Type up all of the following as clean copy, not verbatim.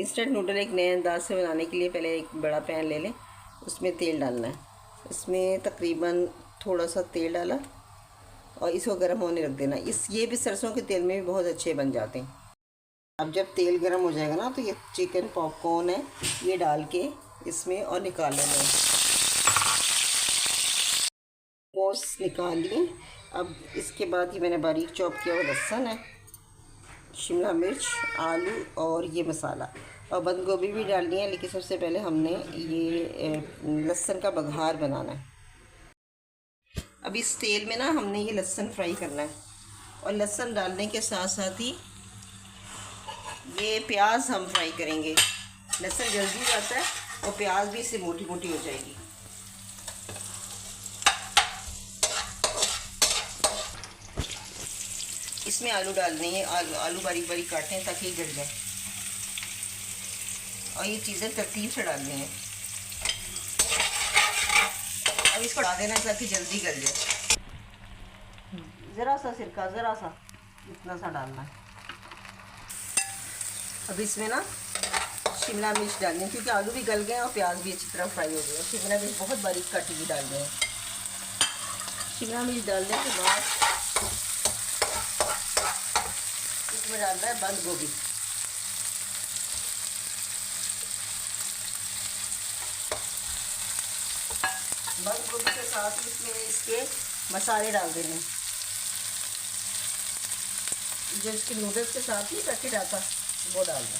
Instant noodle एक नए अंदाज से बनाने के लिए पहले एक बड़ा पैन ले लें, उसमें तेल डालना है। इसमें तकरीबन थोड़ा सा तेल डाला और इसको गर्म होने रख देना। ये भी सरसों के तेल में भी बहुत अच्छे बन जाते हैं। अब जब तेल गर्म हो जाएगा ना, तो ये चिकन पॉपकॉर्न है, ये डाल के इसमें और निकाल लेना है। पोस्ट निकाल लिए। अब इसके बाद ये मैंने बारीक चॉप किया हुआ लहसुन है, शिमला मिर्च, आलू और ये मसाला और बंद गोभी भी डालनी है। लेकिन सबसे पहले हमने ये लहसुन का बघार बनाना है। अब इस तेल में ना हमने ये लहसुन फ्राई करना है और लहसुन डालने के साथ साथ ही ये प्याज हम फ्राई करेंगे। लहसुन जल्दी जाता है और प्याज भी इससे मोटी मोटी हो जाएगी। इसमें आलू डालने हैं, आलू बारीक बारीक काटने हैं ताकि गल जाए और ये चीज़ें तरतीब से डालनी है। अब इसको डाल देना ताकि जल्दी गल जाए। ज़रा सा सिरका, ज़रा सा, इतना सा डालना है। अब इसमें ना शिमला मिर्च डालनी है क्योंकि आलू भी गल गए और प्याज भी अच्छी तरह फ्राई हो गया। शिमला मिर्च बहुत बारीक काटी हुई डालनी है। शिमला मिर्च डालने के बाद इसमें डालना है बंद गोभी। बंद गोभी के साथ ही इसमें इसके मसाले डाल देने, जो इसके नूडल्स के साथ ही पैकेट आता वो डालना।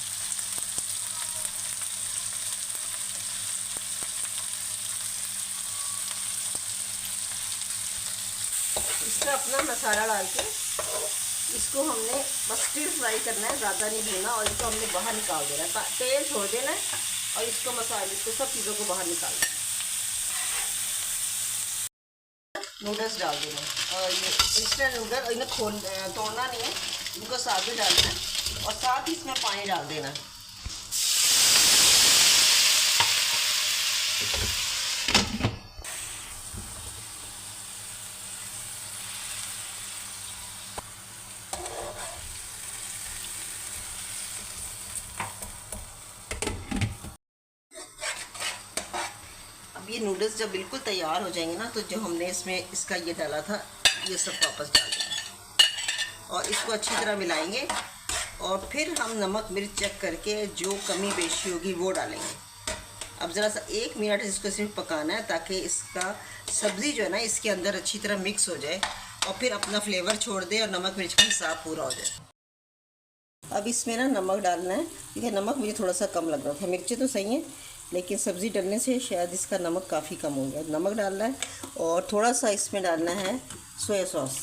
इसका अपना मसाला डाल के इसको हमने बस स्टिर फ्राई करना है, ज़्यादा नहीं भूनना। और इसको हमने बाहर निकाल देना है, तेल छोड़ देना है और इसको मसाले इसको सब चीज़ों को बाहर निकाल देना। नूडल्स डाल देना और ये इंस्टेंट नूडल, और इन्हें तोड़ना नहीं है, इनको साथ ही डालना है और साथ ही इसमें पानी डाल देना। ये नूडल्स जब बिल्कुल तैयार हो जाएंगे ना, तो जो हमने इसमें इसका ये डाला था ये सब वापस डाल देंगे और इसको अच्छी तरह मिलाएंगे। और फिर हम नमक मिर्च चेक करके जो कमी बेशी होगी वो डालेंगे। अब ज़रा सा 1 मिनट इसको सिर्फ पकाना है ताकि इसका सब्ज़ी जो है ना इसके अंदर अच्छी तरह मिक्स हो जाए और फिर अपना फ्लेवर छोड़ दे और नमक मिर्च का हिसाब पूरा हो जाए। अब इसमें ना नमक डालना है क्योंकि नमक मुझे थोड़ा सा कम लग रहा था। मिर्ची तो सही है लेकिन सब्ज़ी डलने से शायद इसका नमक काफ़ी कम हो गया। नमक डालना है और थोड़ा सा इसमें डालना है सोया सॉस।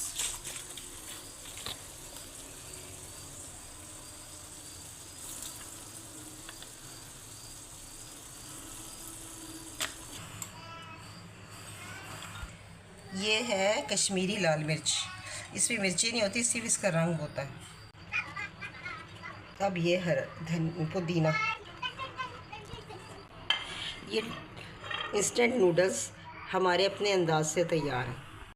ये है कश्मीरी लाल मिर्च, इसमें मिर्ची नहीं होती, सिर्फ इसका रंग होता है। अब ये पुदीना। ये इंस्टेंट नूडल्स हमारे अपने अंदाज से तैयार हैं।